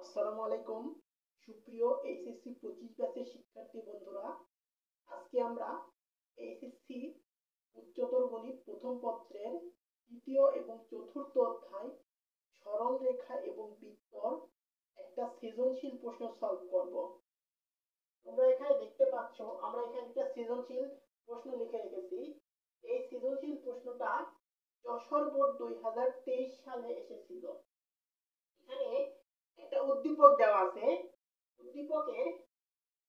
আসসালামু আলাইকুম সুপ্রিয় এইচএসসি 25 ব্যাচের শিক্ষার্থী বন্ধুরা। আজকে আমরা এইচএসসি উচ্চতর গণিত প্রথম পত্রের তৃতীয় এবং চতুর্থ অধ্যায় সরল রেখা এবং বৃত্তর একটা সৃজনশীল প্রশ্ন সলভ করব। তোমরা এখানে দেখতে পাচ্ছ আমরা এখানে একটা সৃজনশীল প্রশ্ন লিখে রেখেছি। এই সৃজনশীল প্রশ্নটা যশোর বোর্ড 2023 সালে এসেছিল। এখানে একটা উদ্দীপক দেওয়া আছে। উদ্দীপকের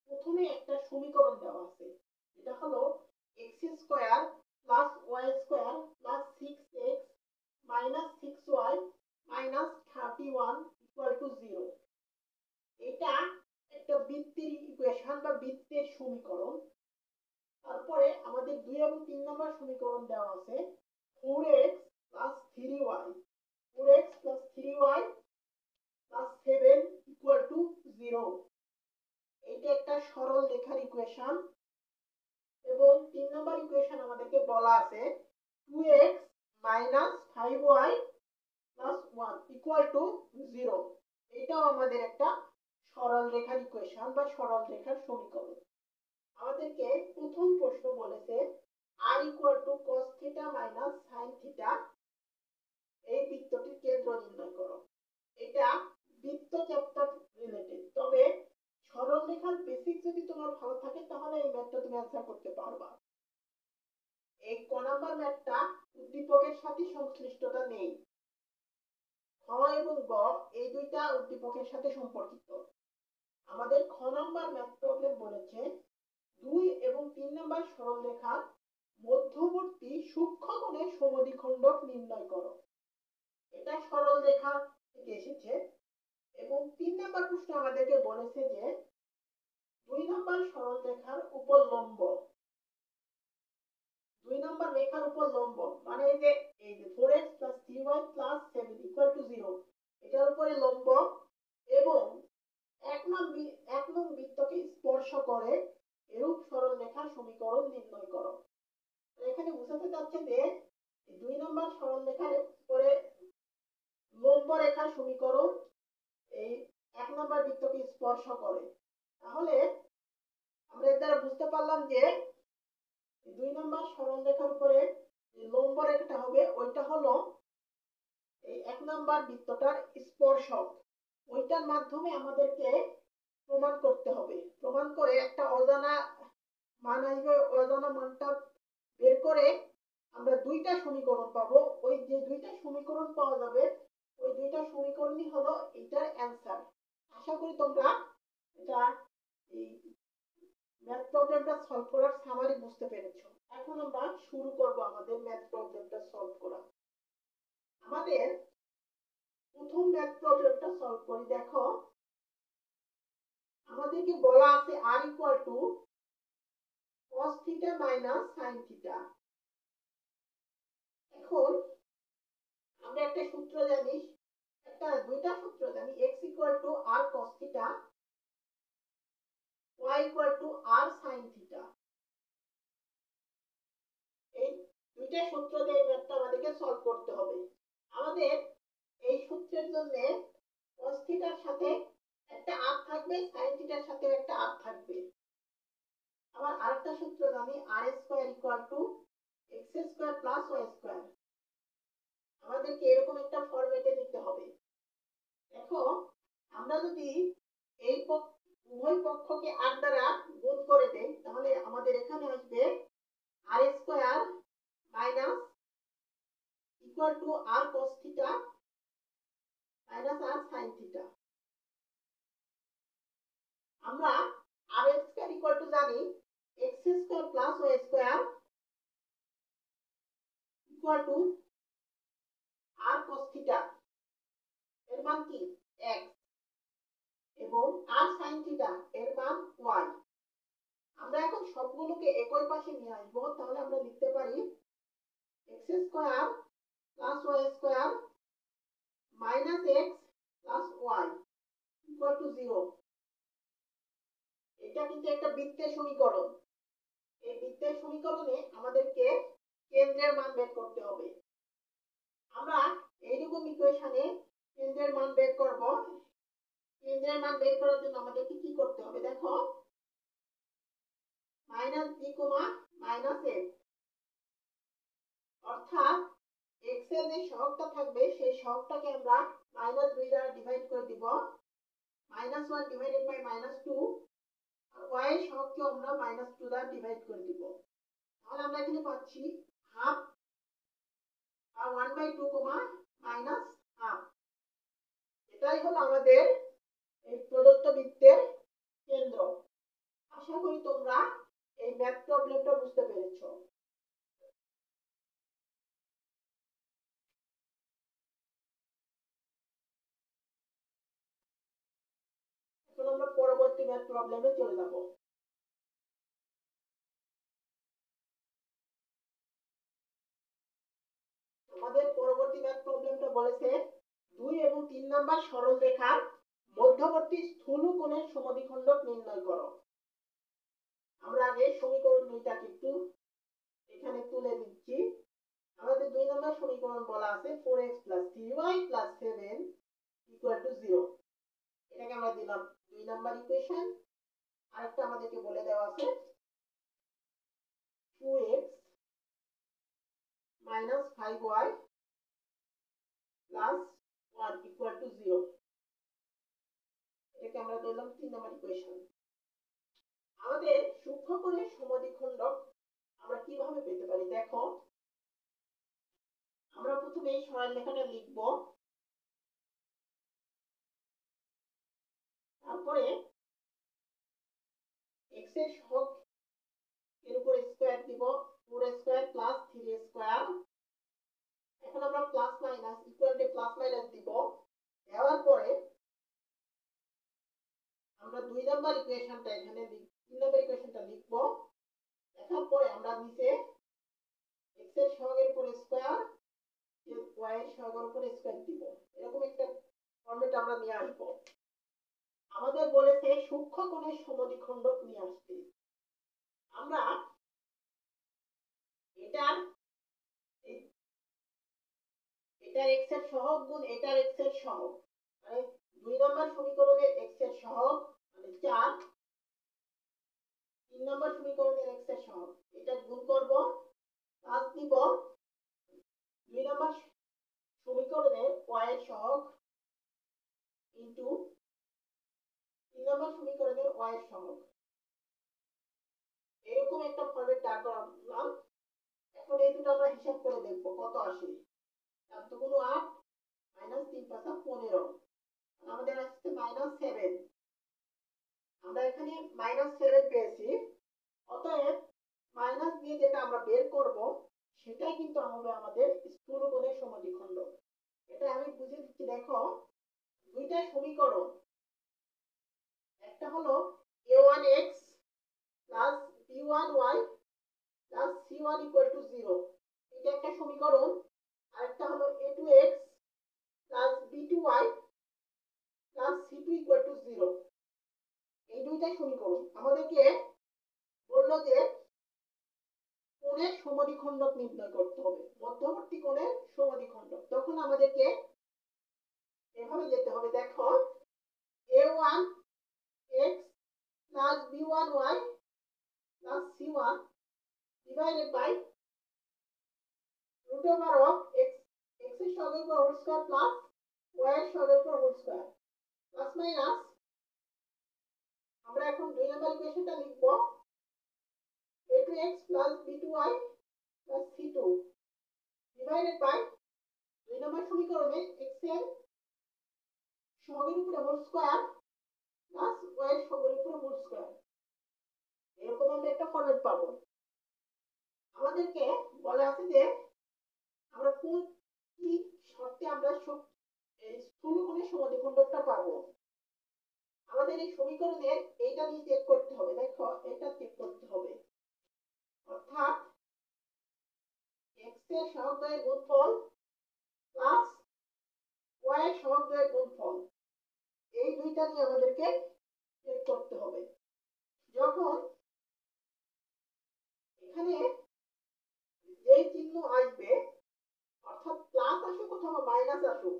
প্রথমে একটা সমীকরণ দেওয়া আছে, এটা হলো x square plus y square plus 6x minus 6y minus 31 equal to 0। এটা একটা বৃত্তের ইকুয়েশন বা বৃত্তের সমীকরণ। তারপরে আমাদের 2 এবং 3 নম্বর সমীকরণ দেওয়া আছে 4x plus 3y 4x plus 3y plus 7 equal to 0। এটা একটা সরল রেখার ইকুয়েশন। এবং 3 নম্বর ইকুয়েশন আমাদেরকে বলা আছে 2x minus 5y plus 1 equal to 0। এটাও আমাদের একটা সরল রেখার ইকুয়েশন বা সরল রেখার সমীকরণ। আমাদেরকে প্রথম প্রশ্ন বলেছে r equal to cos theta minus sin theta এই বৃত্তটির কেন্দ্র নির্ণয় করো। এটা বৃত্ত চ্যাপ্টার রিলেটেড, তবে সরল রেখার বেসিক যদি তোমার ভালো থাকে তাহলে এই ম্যাথটা তুমি অ্যানসার করতে পারবা। এই ক নাম্বার ম্যাথটা উদ্দীপকের সাথে সংশ্লিষ্টতা নেই। খ এবং গ এই দুইটা উদ্দীপকের সাথে সম্পর্কিত। আমাদের খ নাম্বার ম্যাথ প্রবলেম বলেছে 2 এবং 3 নাম্বার সরল রেখার মধ্যবর্তী সূক্ষ্মকোণের সমদ্বিখণ্ডক নির্ণয় করো। এটা সরল রেখা থেকে এসেছে। এবং 3 নাম্বার প্রশ্ন আমাদেরকে বলেছে যে 2 নাম্বার সরল রেখার উপর লম্ব, 2 নাম্বার রেখার উপর লম্ব মানে এই যে 4x 3y 7 0 এটার উপরে লম্ব এবং এক নং বৃত্তকে স্পর্শ করে এরূপ সরল রেখার সমীকরণ নির্ণয় করো। এখানে বোঝাতে চাচ্ছে যে 2 নাম্বার সরল রেখার উপরে লম্ব রেখার সমীকরণ এই এক নাম্বার বৃত্তকে স্পর্শ করে। তাহলে আমরা এর দ্বারা বুঝতে পারলাম যে 2 নাম্বার সরল রেখার উপরে লম্ব রেখাটা হবে ওইটা হলো এই এক নাম্বার বৃত্তটার স্পর্শক। ওইটার মাধ্যমে আমাদেরকে প্রমাণ করতে হবে। প্রমাণ করে একটা অজানা মান আসবে, অজানা মানটা বের করে আমরা দুইটা সমীকরণ পাবো। ওই যে দুইটা সমীকরণ পাওয়া যাবে ওই দুইটা সমীকরণই হলো এটার অ্যান্সার। আশা করি তোমরা এটা এই ম্যাথ প্রবলেমটা সলভ করার সামারি বুঝতে পেরেছো। এখন আমরা শুরু করব আমাদের ম্যাথ প্রবলেমটা সলভ করা। আমাদের প্রথম ম্যাথ প্রবলেমটা সলভ করি। দেখো আমাদেরকে বলা আছে r equal to cos theta minus sin theta. এখন আমরা একটা সূত্র জানি, দুইটা সূত্র জানি, x equal to r cos theta y equal to r sin theta. এই দুইটা সূত্র দিয়ে এই ম্যাথটা আমাদেরকে সলভ করতে হবে। আমাদের এই সূত্রের জন্য cos থিটার সাথে একটা r থাকবে, sin থিটার সাথে একটা r থাকবে। আবার আরেকটা সূত্র জানি r square equal to x square plus y square. আমাদেরকে এরকম একটা ফরম্যাটে নিতে হবে। দেখো আমরা যদি এই উভয় পক্ষকে r দ্বারা গুণ করে দেই তাহলে আমাদের এখানে আসবে r square minus equal to r cos theta minus r sin theta. আমরা r স্কয়ার ইকুয়াল টু জানি x square plus y square equal to r cos theta এর মান কি x এবং r sin থিটা এর মান y। আমরা এখন সবগুলোকে একই পাশে নিয়ে আসবো। তাহলে আমরা লিখতে পারি x square plus y square minus x plus y equal to 0। এটা কিন্তু একটা বৃত্তের সমীকরণ। এই বৃত্তের সমীকরণে আমাদেরকে কেন্দ্রের মান বের করতে হবে। আমরা এইরকম ইকুয়েশনে কেন্দ্রের মান বের করব। কেন্দ্রের মান বের করার জন্য আমাদেরকে কি করতে হবে দেখো minus B comma minus F, অর্থাৎ এক্স এর যে সহগটা থাকবে সেই সহগটাকে আমরা মাইনাস 2 দ্বারা ডিভাইড করে দিব, মাইনাস 1 ডিভাইডেড বাই মাইনাস 2, আর y এর সহগকে আমরা মাইনাস 2 দ্বারা ডিভাইড করে দিব। তাহলে আমরা এখানে পাচ্ছি হাফ আর 1/2 কমা মাইনাস হাফ। এটাই হলো আমাদের এই প্রদত্ত বৃত্তের কেন্দ্র। আশা করি তোমরা এই ম্যাথ প্রবলেমটা বুঝতে পেরেছো। এখন আমরা পরবর্তী ম্যাথ প্রবলেমে চলে যাব। আমাদের পরবর্তী ম্যাথ প্রবলেমটা বলেছে 2 এবং 3 নাম্বার সরল রেখার মধ্যবর্তী স্থূল কোণের সমদ্বিখণ্ডক নির্ণয় করো। আমরা আগে সমীকরণ দুইটাকে একটু এখানে তুলে দিচ্ছি। আমাদের 2 নম্বর সমীকরণ বলা আছে 4x 3y 7 0। এটাকে আমরা দিলাম 2 নাম্বার ইকুয়েশন। আরেকটা আমাদেরকে বলে দেওয়া আছে 2x 5y 1 0। এটাকে আমরা দিলাম 3 নাম্বার ইকুয়েশন। আমাদের সূক্ষ্মকোণের সমদ্বিখণ্ডক আমরা কিভাবে পেতে পারি দেখো, আমরা প্রথমে এই সরলরেখাটা লিখব, তারপরে x এর সহগ এর উপর স্কয়ার দিব 4 স্কয়ার 3 স্কয়ার। এখন আমরা plus minus equal to plus minus দিব, দেওয়ার পরে আমরা 2 নাম্বার ইকুয়েশনটা এখানে 3 নাম্বার ইকুয়েশনটা লিখব। লেখার পরে আমরা নিচে x এর সহগের উপর স্কয়ার y এর সহগের উপর স্কয়ার দিব, এরকম একটা ফরম্যাট আমরা নিয়ে আসব। আমাদের বলেছে সূক্ষ্মকোণের সমদ্বিখণ্ডক নিয়ে আসতে। আমরা এটার x এর সহগ গুণ এটার x এর সহগ, মানে 2 নম্বর সমীকরণের x এর সহগ মানে 4, 3 নম্বর সমীকরণের x এর সহগ এটা গুণ করব, প্লাস দিব 2 নম্বর সমীকরণের y এর সহগ ইনটু 3 নম্বর সমীকরণের y এর সহগ। এরকম একটা ফরম্যাট দাঁড় করালাম। এখন এই দুটো আমরা হিসাব করে দেখব কত আসে। 4 × 8 -3 × 5 = 15, আমাদের আসছে -7। আমরা এখানে -7 পেয়েছি, অতএব মাইনাস দিয়ে যেটা আমরা বের করব সেটাই কিন্তু হবে আমাদের স্থূল কোণের সমদ্বিখণ্ডক। এটা আমি বুঝিয়ে দিচ্ছি দেখো, দুইটা সমীকরণ, একটা হলো a1x b1y c1 = 0, এটা একটা সমীকরণ। আরেকটা হলো a2x b2y c2 = 0, এই দুইটা সমীকরণ। আমাদেরকে বললো যে কোণের সমদ্বিখণ্ডক নির্ণয় করতে হবে, মধ্যবর্তী কোণের সমদ্বিখণ্ডক। তখন আমাদেরকে এভাবে যেতে হবে দেখো, a1x b1y c1 divided by root over of x এর সহগের উপর হোল স্কয়ার প্লাস y এর সহগের উপর হোল স্কয়ার প্লাস মাইনাস। আমরা এখন 2 নম্বর ইকুয়েশনটা লিখব, a2x b2y c2 divided by 2 নম্বর সমীকরণে x এর সহগের উপর হোল স্কয়ার প্লাস y এর সহগের উপর হোল স্কয়ার। এরকম আমরা একটা ফরম্যাট পাবো। আমাদেরকে বলা আছে যে আমরা কোন কি শর্তে আমরা এই স্থূল কোণের সমদ্বিখণ্ডকটা পাবো। আমাদের এই সমীকরণের এইটা দিয়ে চেক করতে হবে, দেখো এটা চেক করতে হবে, অর্থাৎ x এর সহগের গুণফল প্লাস y এর সহগের গুণফল, এই দুইটা নিয়ে আমাদেরকে চেক করতে হবে। যখন এখানে যেই চিহ্ন আসবে, অর্থাৎ প্লাস আসুক অথবা মাইনাস আসুক,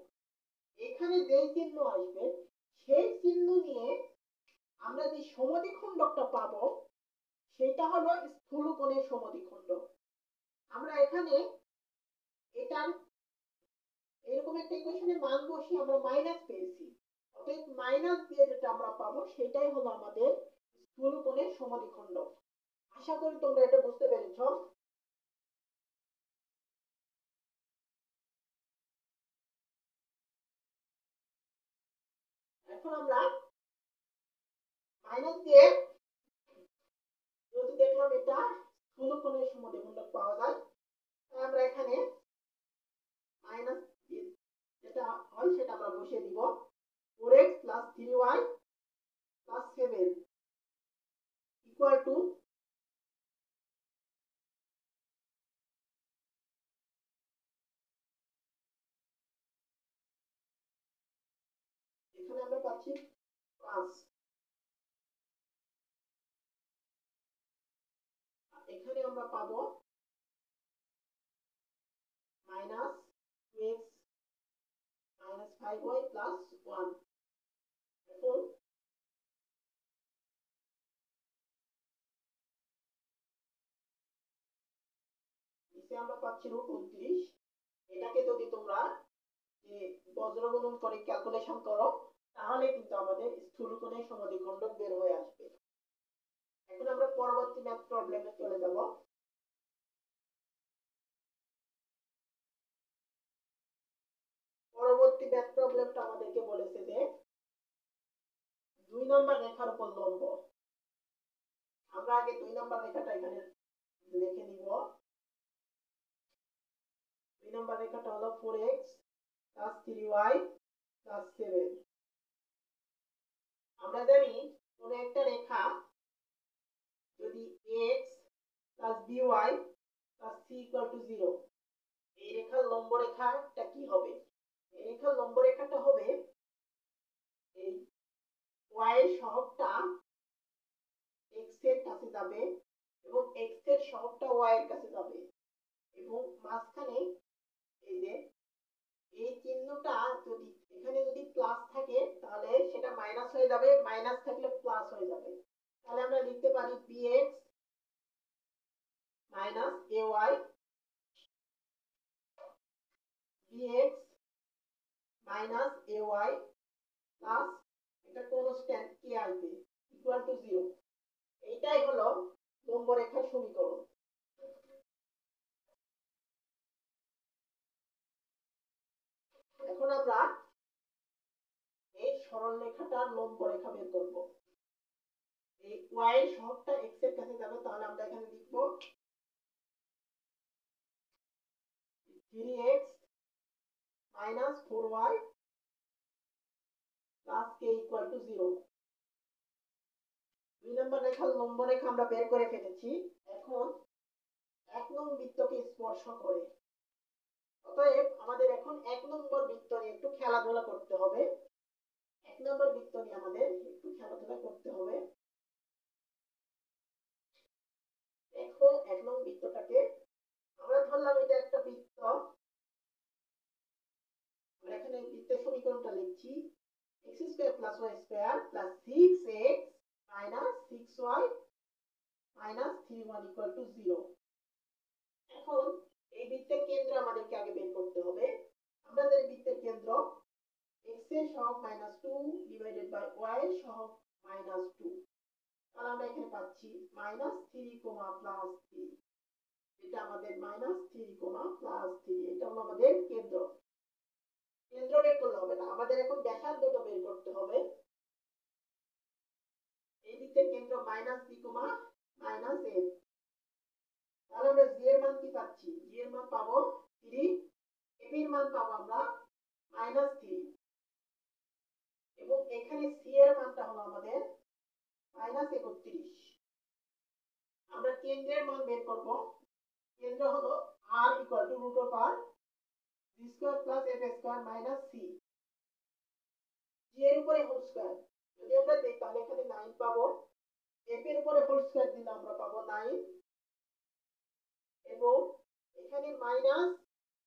এখানে যেই চিহ্ন আসবে সেই চিহ্ন নিয়ে আমরা যে সমদ্বিখণ্ডকটা পাবো সেটা হলো স্থূলকোণের সমদ্বিখণ্ড। আমরা এখানে এটার এরকম একটা ইকুয়েশনে মান বসিয়ে আমরা মাইনাস পেয়েছি, অতএব মাইনাস দিয়ে যেটা আমরা পাবো সেটাই হলো আমাদের স্থূলকোণের সমদ্বিখণ্ড। আশা করি তোমরা এটা বুঝতে পেরেছো। এখন আমরা মাইনাস দিয়ে যদি দেখলাম এটা স্থূলকোণের সমদ্বিখণ্ডক পাওয়া যায়, তাই আমরা এখানে মাইনাস যেটা হয় সেটা আমরা বসিয়ে দিব। 4x + 3y + 7 ইকুয়াল টু এখানে আমরা পাচ্ছি 5, এখানে আমরা পাবো -2x - 5y + 1। এখন নিচে আমরা পাচ্ছি √29। এটাকে যদি তোমরা বজ্রগুণন করে ক্যালকুলেশন করো তাহলে কিন্তু আমাদের স্থূলকোণের সমদ্বিখণ্ডক বের হয়ে আসবে। এখন আমরা পরবর্তী ম্যাথ প্রবলেমে চলে যাব। পরবর্তী ম্যাথ প্রবলেমটা আমাদেরকে বলেছে যে 2 নম্বর রেখার উপর লম্ব। আমরা আগে 2 নম্বর রেখাটা এখানে লিখে নিব। 2 নম্বর রেখাটা হলো 4x + 3y + 7। আমরা জানি কোন একটা রেখা যদি x + by + c = 0, এই রেখার লম্ব রেখাটা কি হবে? এই রেখার লম্ব রেখাটা হবে এই y এর সহগটা x এর কাছে যাবে এবং x এর সহগটা y এর কাছে যাবে এবং মাঝখানে এই যে এই চিহ্নটা যদি এখানে যদি প্লাস থাকে তাহলে সেটা মাইনাস হয়ে যাবে, মাইনাস থাকলে প্লাস হয়ে যাবে। তাহলে আমরা লিখতে পারি bx - ay bx - ay plus এটা কনস্ট্যান্ট কি আসবে ইকুয়াল টু 0। এইটাই হলো লম্ব রেখার সমীকরণ। এখন আমরা এই সরল রেখাটার লম্ব রেখা বের করব। এই y এর সহগটা x এর কাছে যাবে, তাহলে আমরা এখানে লিখব 3x - 4y + k = 0। 2 নম্বর রেখার লম্ব রেখা আমরা বের করে ফেলেছি। এখন 1 নং বৃত্তকে স্পর্শ করে, অতএব আমাদের এখন 1 নম্বর বৃত্ত নিয়ে একটু খেলাধুলা করতে হবে। 1 নম্বর বৃত্ত নিয়ে আমাদের একটু খেলাধুলা করতে হবে। দেখো 1 নং বৃত্তটাকে আমরা ধরলাম এটা একটা বৃত্ত। আমরা এখানে বৃত্তের সমীকরণটা লিখছি x² + y² + 6x - 6y - 3y = 0। এখন এই বৃত্তের কেন্দ্র আমাদেরকে আগে বের করতে হবে। আমরা জানি বৃত্তের কেন্দ্র x এর সহগ -2 / y এর সহগ -2। তাহলে আমরা এখানে পাচ্ছি -3, +3, এটা আমাদের -3, +3, এটা হলো আমাদের কেন্দ্র। কেন্দ্র বের করলে হবে না, আমাদের এখন ব্যাসার্ধটা বের করতে হবে। এই বৃত্তের কেন্দ্র -3, -f। তাহলে আমরা g এর মান কি পাচ্ছি? g এর মান পাবো 3, f এর মান পাবো আমরা -3 এবং এখানে c এর মানটা হলো আমাদের -31। আমরা কেন্দ্রের মান বের করব। কেন্দ্র হলো r = √g² + f² - c। g এর উপরে হোল স্কয়ার যদি আমরা দেই তাহলে এখানে 9 পাবো। f এর উপরে হোল স্কয়ার দিলে আমরা পাবো 9 এবং এখানে মাইনাস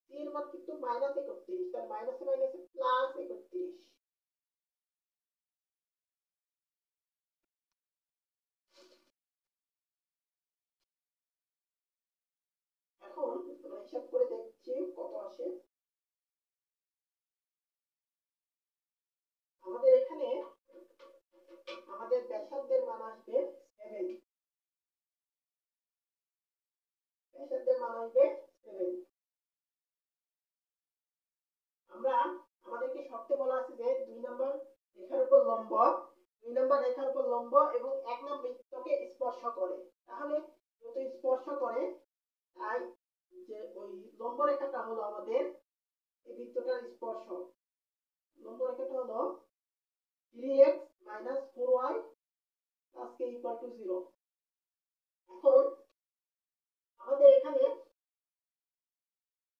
c এর মান কিন্তু -31, তার মাইনাসে মাইনাসে +31। দিচ্ছি কত আসে। আমাদের এখানে আমাদের ব্যাসার্ধের মান আসবে 7, ব্যাসার্ধের মান আসবে 7। আমরা আমাদেরকে শর্তে বলা আছে যে 2 নম্বর রেখার উপর লম্ব, 2 নম্বর রেখার উপর লম্ব এবং 1 নম্বর বৃত্তকে স্পর্শ করে। তাহলে যেহেতু স্পর্শ করে, তাই যে ওই লম্ব রেখাটা হলো আমাদের এই বৃত্তটার স্পর্শক। লম্ব রেখাটা হলো 3x - 4y + k = 0। এখন আমাদের এখানে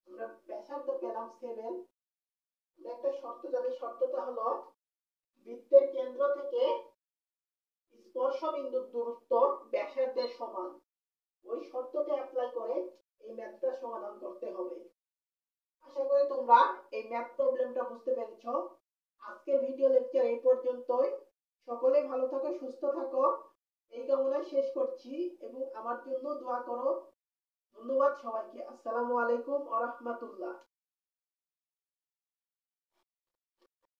আমরা ব্যাসার্ধ পেলাম 7। একটা শর্ত জানি, শর্তটা হলো বৃত্তের কেন্দ্র থেকে স্পর্শ বিন্দুর দূরত্ব ব্যাসার্ধের সমান। ওই শর্তটা অ্যাপ্লাই করে এই ম্যাথটা সমাধান করতে হবে। আশা করি তোমরা এই ম্যাথ প্রবলেমটা বুঝতে পেরেছো। আজকের ভিডিও লেকচার এই পর্যন্তই। সকলে ভালো থাকো, সুস্থ থাকো, এই কামনায় শেষ করছি এবং আমার জন্য দোয়া করো। ধন্যবাদ সবাইকে। আসসালামু আলাইকুম ওয়া রাহমাতুল্লাহ।